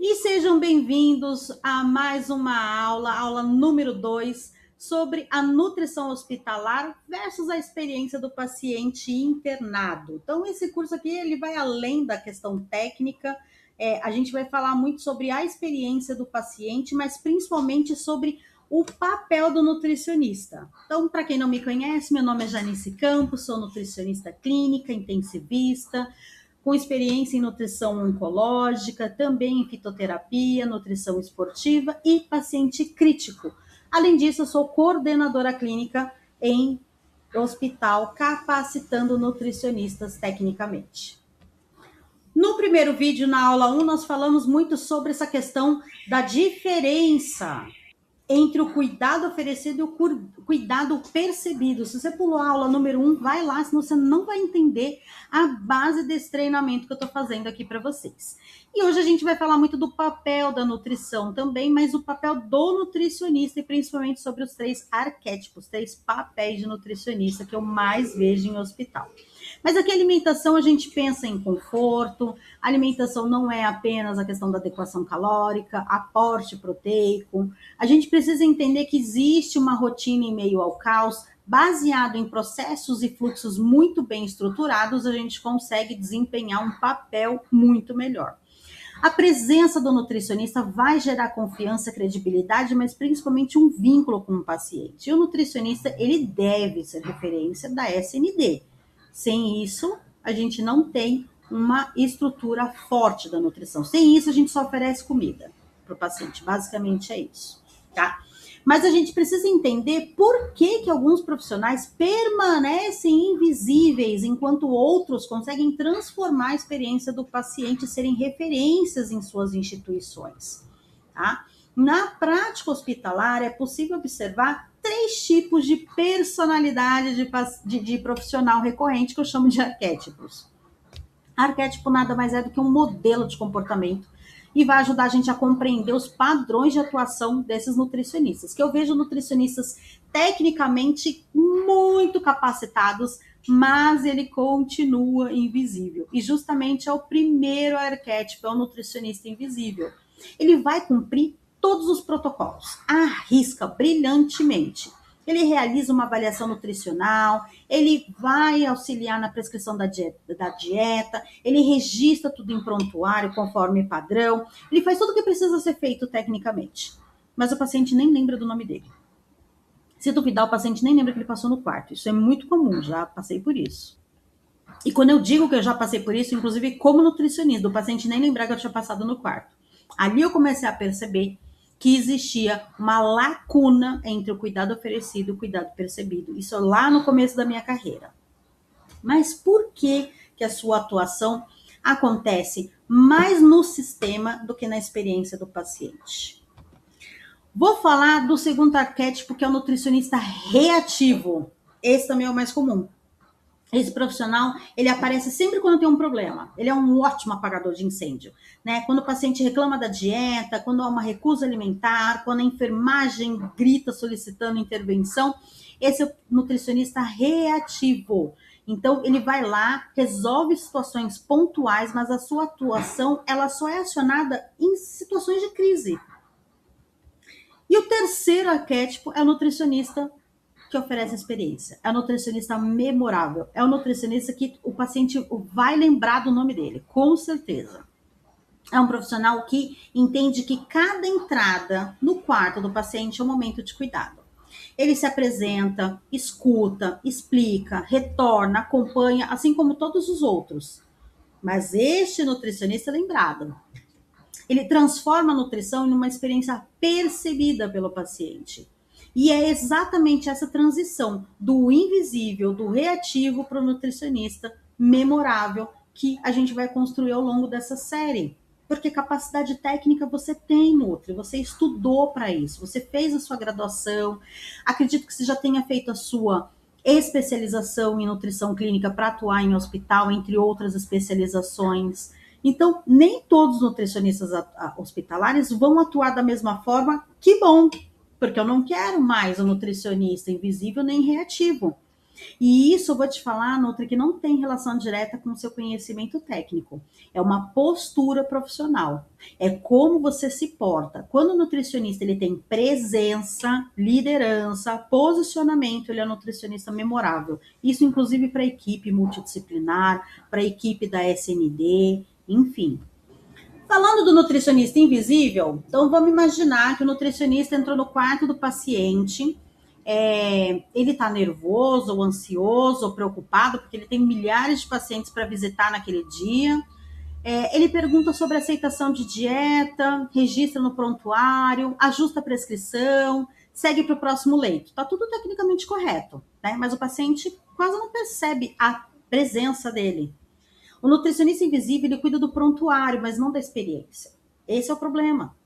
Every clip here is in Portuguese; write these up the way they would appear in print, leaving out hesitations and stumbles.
E sejam bem-vindos a mais uma aula número 2, sobre a nutrição hospitalar versus a experiência do paciente internado. Então, esse curso aqui, ele vai além da questão técnica, a gente vai falar muito sobre a experiência do paciente, mas principalmente sobre o papel do nutricionista. Então, para quem não me conhece, meu nome é Janice Campos, sou nutricionista clínica, intensivista, com experiência em nutrição oncológica, também em fitoterapia, nutrição esportiva e paciente crítico. Além disso, eu sou coordenadora clínica em hospital, capacitando nutricionistas tecnicamente. No primeiro vídeo, na aula 1, nós falamos muito sobre essa questão da diferença entre o cuidado oferecido e o cuidado percebido. Se você pulou a aula número 1, vai lá, senão você não vai entender a base desse treinamento que eu estou fazendo aqui para vocês. E hoje a gente vai falar muito do papel da nutrição também, mas o papel do nutricionista e principalmente sobre os 3 arquétipos, 3 papéis de nutricionista que eu mais vejo em hospital. Mas aqui a alimentação a gente pensa em conforto, a alimentação não é apenas a questão da adequação calórica, aporte proteico. A gente precisa entender que existe uma rotina em meio ao caos, baseado em processos e fluxos muito bem estruturados, a gente consegue desempenhar um papel muito melhor. A presença do nutricionista vai gerar confiança, credibilidade, mas principalmente um vínculo com o paciente. E o nutricionista, ele deve ser referência da SND. Sem isso, a gente não tem uma estrutura forte da nutrição. Sem isso, a gente só oferece comida para o paciente. Basicamente é isso, tá? Mas a gente precisa entender por que alguns profissionais permanecem invisíveis, enquanto outros conseguem transformar a experiência do paciente e serem referências em suas instituições, tá? Na prática hospitalar, é possível observar 3 tipos de personalidade de profissional recorrente, que eu chamo de arquétipos. Arquétipo nada mais é do que um modelo de comportamento e vai ajudar a gente a compreender os padrões de atuação desses nutricionistas, que eu vejo nutricionistas tecnicamente muito capacitados, mas ele continua invisível. E justamente é o primeiro arquétipo, é o nutricionista invisível. Ele vai cumprir todos os protocolos, arrisca brilhantemente. Ele realiza uma avaliação nutricional, ele vai auxiliar na prescrição da dieta, ele registra tudo em prontuário, conforme padrão, ele faz tudo o que precisa ser feito tecnicamente. Mas o paciente nem lembra do nome dele. Se duvidar, o paciente nem lembra que ele passou no quarto. Isso é muito comum, já passei por isso. E quando eu digo que eu já passei por isso, inclusive como nutricionista, o paciente nem lembrar que eu tinha passado no quarto. Ali eu comecei a perceber que existia uma lacuna entre o cuidado oferecido e o cuidado percebido. Isso lá no começo da minha carreira. Mas por que a sua atuação acontece mais no sistema do que na experiência do paciente? Vou falar do segundo arquétipo, que é o nutricionista reativo. Esse também é o mais comum. Esse profissional, ele aparece sempre quando tem um problema. Ele é um ótimo apagador de incêndio, né? Quando o paciente reclama da dieta, quando há uma recusa alimentar, quando a enfermagem grita solicitando intervenção, esse é o nutricionista reativo. Então, ele vai lá, resolve situações pontuais, mas a sua atuação, ela só é acionada em situações de crise. E o terceiro arquétipo é o nutricionista que oferece experiência. É o nutricionista memorável. É o nutricionista que o paciente vai lembrar do nome dele, com certeza. É um profissional que entende que cada entrada no quarto do paciente é um momento de cuidado. Ele se apresenta, escuta, explica, retorna, acompanha, assim como todos os outros. Mas este nutricionista é lembrado. Ele transforma a nutrição em uma experiência percebida pelo paciente. E é exatamente essa transição do invisível, do reativo para o nutricionista memorável que a gente vai construir ao longo dessa série. Porque capacidade técnica você tem, Nutri, você estudou para isso, você fez a sua graduação, acredito que você já tenha feito a sua especialização em nutrição clínica para atuar em hospital, entre outras especializações. Então, nem todos os nutricionistas hospitalares vão atuar da mesma forma, que bom, porque eu não quero mais um nutricionista invisível nem reativo. E isso eu vou te falar, Nutri, que não tem relação direta com o seu conhecimento técnico. É uma postura profissional. É como você se porta. Quando o nutricionista ele tem presença, liderança, posicionamento, ele é um nutricionista memorável. Isso, inclusive, para a equipe multidisciplinar, para a equipe da SND, enfim. Falando do nutricionista invisível, então vamos imaginar que o nutricionista entrou no quarto do paciente, ele está nervoso, ou ansioso, ou preocupado, porque ele tem milhares de pacientes para visitar naquele dia. Ele pergunta sobre aceitação de dieta, registra no prontuário, ajusta a prescrição, segue para o próximo leito. Está tudo tecnicamente correto, né? Mas o paciente quase não percebe a presença dele. O nutricionista invisível, ele cuida do prontuário, mas não da experiência. Esse é o problema.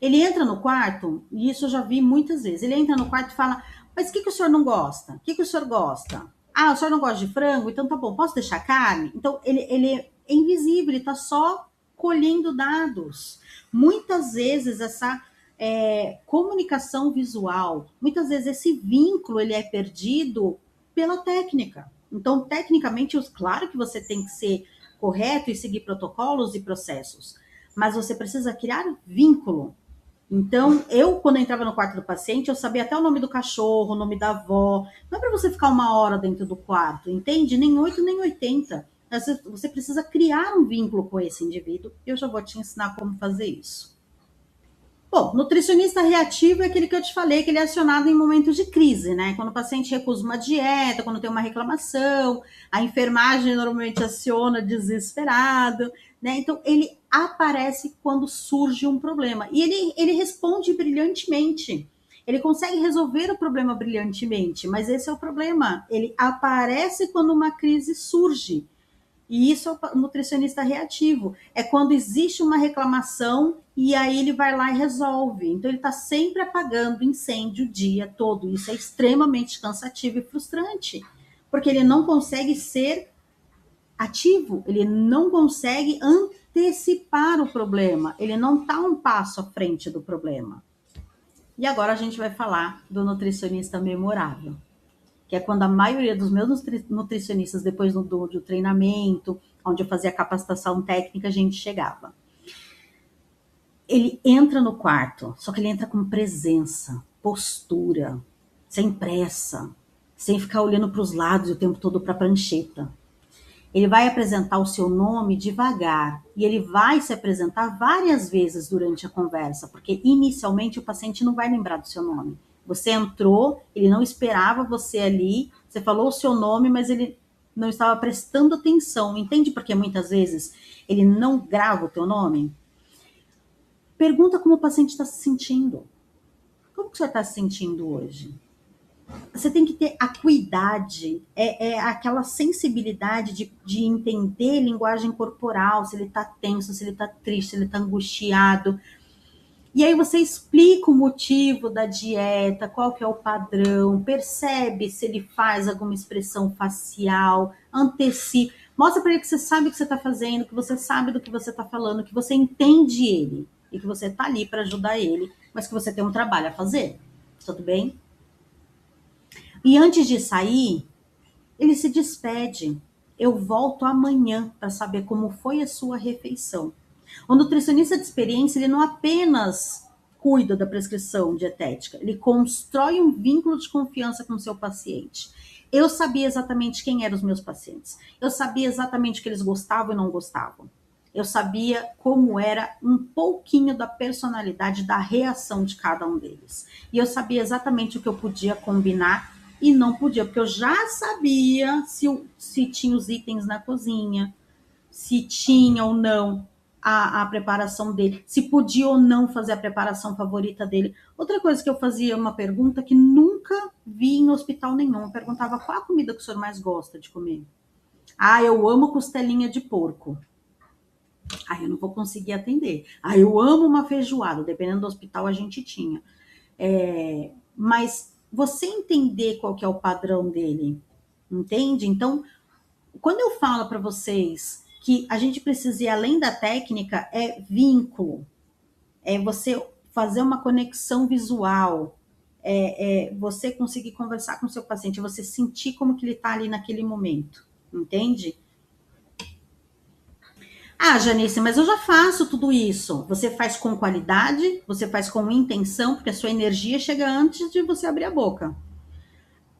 Ele entra no quarto, e isso eu já vi muitas vezes, ele entra no quarto e fala, mas o que o senhor não gosta? O que o senhor gosta? Ah, o senhor não gosta de frango? Então tá bom, posso deixar carne? Então ele é invisível, ele tá só colhendo dados. Muitas vezes essa comunicação visual, muitas vezes esse vínculo ele é perdido pela técnica. Então, tecnicamente, claro que você tem que ser correto e seguir protocolos e processos, mas você precisa criar vínculo. Então, quando eu entrava no quarto do paciente, eu sabia até o nome do cachorro, o nome da avó. Não é para você ficar 1 hora dentro do quarto, entende? Nem 8, nem 80. Você precisa criar um vínculo com esse indivíduo. E eu já vou te ensinar como fazer isso. Bom, nutricionista reativo é aquele que eu te falei, que ele é acionado em momentos de crise, né? Quando o paciente recusa uma dieta, quando tem uma reclamação, a enfermagem normalmente aciona desesperado, né? Então, ele aparece quando surge um problema. E ele responde brilhantemente. Ele consegue resolver o problema brilhantemente, mas esse é o problema. Ele aparece quando uma crise surge. E isso é o nutricionista reativo. É quando existe uma reclamação e aí ele vai lá e resolve. Então ele está sempre apagando incêndio o dia todo. Isso é extremamente cansativo e frustrante, porque ele não consegue ser ativo, ele não consegue antecipar o problema, ele não está um passo à frente do problema. E agora a gente vai falar do nutricionista memorável, que é quando a maioria dos meus nutricionistas, depois do treinamento, onde eu fazia capacitação técnica, a gente chegava. Ele entra no quarto, só que ele entra com presença, postura, sem pressa, sem ficar olhando para os lados o tempo todo para a prancheta. Ele vai apresentar o seu nome devagar e ele vai se apresentar várias vezes durante a conversa, porque inicialmente o paciente não vai lembrar do seu nome. Você entrou, ele não esperava você ali, você falou o seu nome, mas ele não estava prestando atenção. Entende porque muitas vezes ele não grava o teu nome? Pergunta como o paciente está se sentindo. Como que o senhor está se sentindo hoje? Você tem que ter acuidade, aquela sensibilidade de entender linguagem corporal, se ele está tenso, se ele está triste, se ele está angustiado. E aí você explica o motivo da dieta, qual que é o padrão, percebe se ele faz alguma expressão facial, antecipa, mostra para ele que você sabe o que você está fazendo, que você sabe do que você está falando, que você entende ele e que você está ali para ajudar ele, mas que você tem um trabalho a fazer. Tudo bem? E antes de sair, ele se despede. Eu volto amanhã para saber como foi a sua refeição. O nutricionista de experiência, ele não apenas cuida da prescrição dietética, ele constrói um vínculo de confiança com o seu paciente. Eu sabia exatamente quem eram os meus pacientes. Eu sabia exatamente o que eles gostavam e não gostavam. Eu sabia como era um pouquinho da personalidade, da reação de cada um deles. E eu sabia exatamente o que eu podia combinar e não podia, porque eu já sabia se tinha os itens na cozinha, se tinha ou não a preparação dele, se podia ou não fazer a preparação favorita dele. Outra coisa que eu fazia, uma pergunta que nunca vi em hospital nenhum, eu perguntava qual a comida que o senhor mais gosta de comer. Ah, eu amo costelinha de porco. Ah, eu não vou conseguir atender. Ah, eu amo uma feijoada, dependendo do hospital a gente tinha. Mas você entender qual que é o padrão dele, entende? Então, quando eu falo para vocês que a gente precisa ir além da técnica, é vínculo, é você fazer uma conexão visual, você conseguir conversar com o seu paciente, você sentir como que ele está ali naquele momento, entende? Ah, Janice, mas eu já faço tudo isso. Você faz com qualidade, você faz com intenção, porque a sua energia chega antes de você abrir a boca.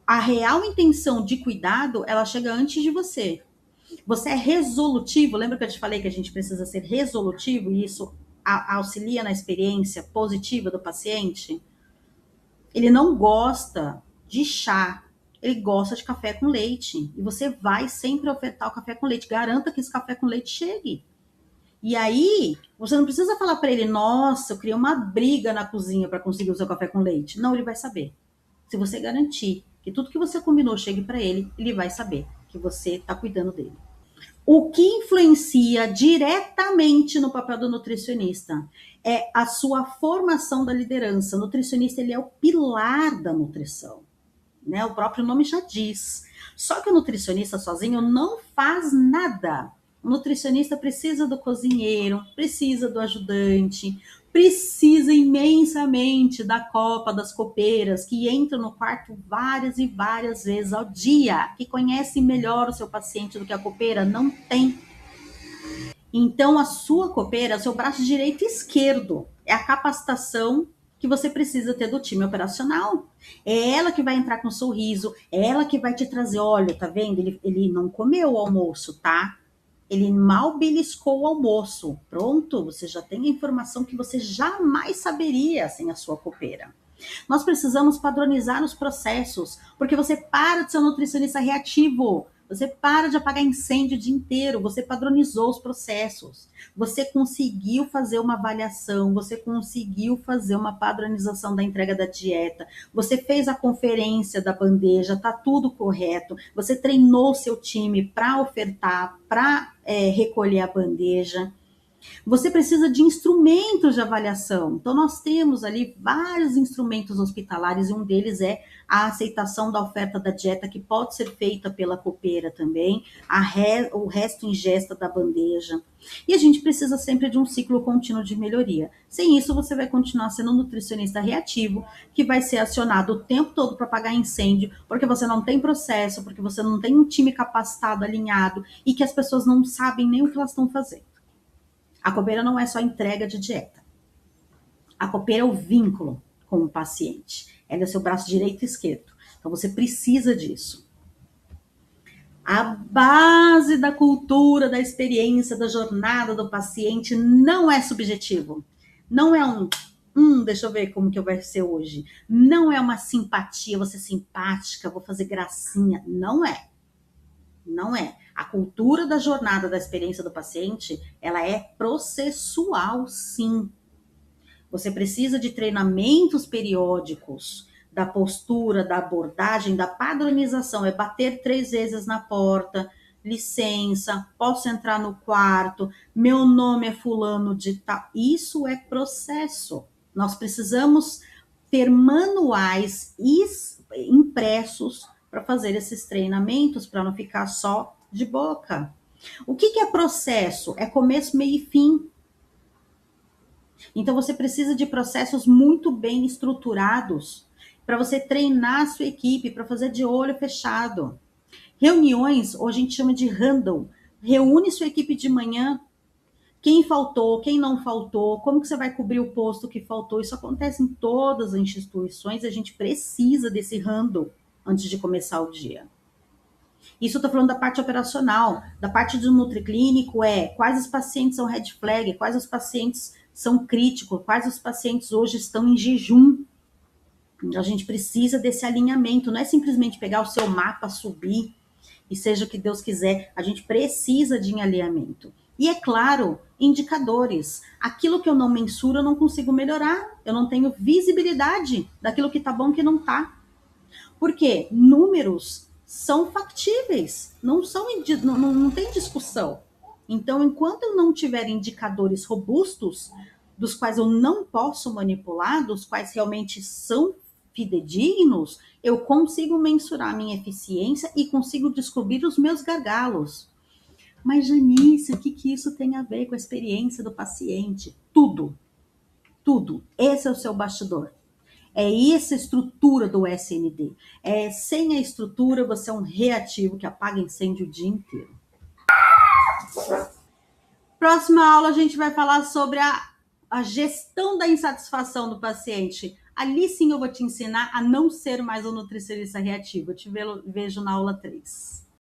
A real intenção de cuidado, ela chega antes de você. Você é resolutivo, lembra que eu te falei que a gente precisa ser resolutivo e isso auxilia na experiência positiva do paciente? Ele não gosta de chá, ele gosta de café com leite. E você vai sempre ofertar o café com leite. Garanta que esse café com leite chegue. E aí, você não precisa falar para ele, nossa, eu criei uma briga na cozinha para conseguir o seu café com leite. Não, ele vai saber. Se você garantir que tudo que você combinou chegue para ele, ele vai saber que você está cuidando dele. O que influencia diretamente no papel do nutricionista é a sua formação da liderança. O nutricionista, ele é o pilar da nutrição, né? O próprio nome já diz. Só que o nutricionista sozinho não faz nada. O nutricionista precisa do cozinheiro, precisa do ajudante, precisa imensamente da copa, das copeiras, que entram no quarto várias e várias vezes ao dia, que conhece melhor o seu paciente do que a copeira, não tem. Então, a sua copeira, seu braço direito e esquerdo, é a capacitação que você precisa ter do time operacional. É ela que vai entrar com um sorriso, é ela que vai te trazer, olha, tá vendo? Ele não comeu o almoço, tá? Ele mal beliscou o almoço. Pronto, você já tem a informação que você jamais saberia sem a sua copeira. Nós precisamos padronizar os processos, porque você para de ser um nutricionista reativo. Você para de apagar incêndio o dia inteiro, você padronizou os processos, você conseguiu fazer uma avaliação, você conseguiu fazer uma padronização da entrega da dieta, você fez a conferência da bandeja, tá tudo correto, você treinou seu time para ofertar, para recolher a bandeja. Você precisa de instrumentos de avaliação. Então, nós temos ali vários instrumentos hospitalares, e um deles é a aceitação da oferta da dieta, que pode ser feita pela copeira também, o resto ingesta da bandeja. E a gente precisa sempre de um ciclo contínuo de melhoria. Sem isso, você vai continuar sendo um nutricionista reativo, que vai ser acionado o tempo todo para apagar incêndio, porque você não tem processo, porque você não tem um time capacitado, alinhado, e que as pessoas não sabem nem o que elas estão fazendo. A copeira não é só entrega de dieta. A copeira é o vínculo com o paciente. Ela é seu braço direito e esquerdo. Então você precisa disso. A base da cultura, da experiência, da jornada do paciente não é subjetivo. Não é deixa eu ver como que vai ser hoje. Não é uma simpatia, vou ser simpática, vou fazer gracinha. Não é. Não é. A cultura da jornada da experiência do paciente, ela é processual, sim. Você precisa de treinamentos periódicos, da postura, da abordagem, da padronização. É bater 3 vezes na porta, licença, posso entrar no quarto, meu nome é fulano de tal. Isso é processo. Nós precisamos ter manuais impressos para fazer esses treinamentos, para não ficar só de boca. O que é processo? É começo, meio e fim. Então você precisa de processos muito bem estruturados para você treinar a sua equipe, para fazer de olho fechado. Reuniões, hoje a gente chama de random. Reúne sua equipe de manhã, quem faltou, quem não faltou, como que você vai cobrir o posto que faltou. Isso acontece em todas as instituições, a gente precisa desse random antes de começar o dia. Isso eu estou falando da parte operacional. Da parte do nutriclínico quais os pacientes são red flag, quais os pacientes são críticos, quais os pacientes hoje estão em jejum. A gente precisa desse alinhamento, não é simplesmente pegar o seu mapa, subir e seja o que Deus quiser. A gente precisa de alinhamento. E é claro, indicadores. Aquilo que eu não mensuro, eu não consigo melhorar. Eu não tenho visibilidade daquilo que está bom e que não está. Por quê? Números são factíveis, não tem discussão. Então, enquanto eu não tiver indicadores robustos, dos quais eu não posso manipular, dos quais realmente são fidedignos, eu consigo mensurar a minha eficiência e consigo descobrir os meus gargalos. Mas, Janice, o que isso tem a ver com a experiência do paciente? Tudo. Tudo. Esse é o seu bastidor. É essa estrutura do SND. Sem a estrutura, você é um reativo que apaga incêndio o dia inteiro. Próxima aula, a gente vai falar sobre a gestão da insatisfação do paciente. Ali sim eu vou te ensinar a não ser mais um nutricionista reativo. Eu te vejo na aula 3.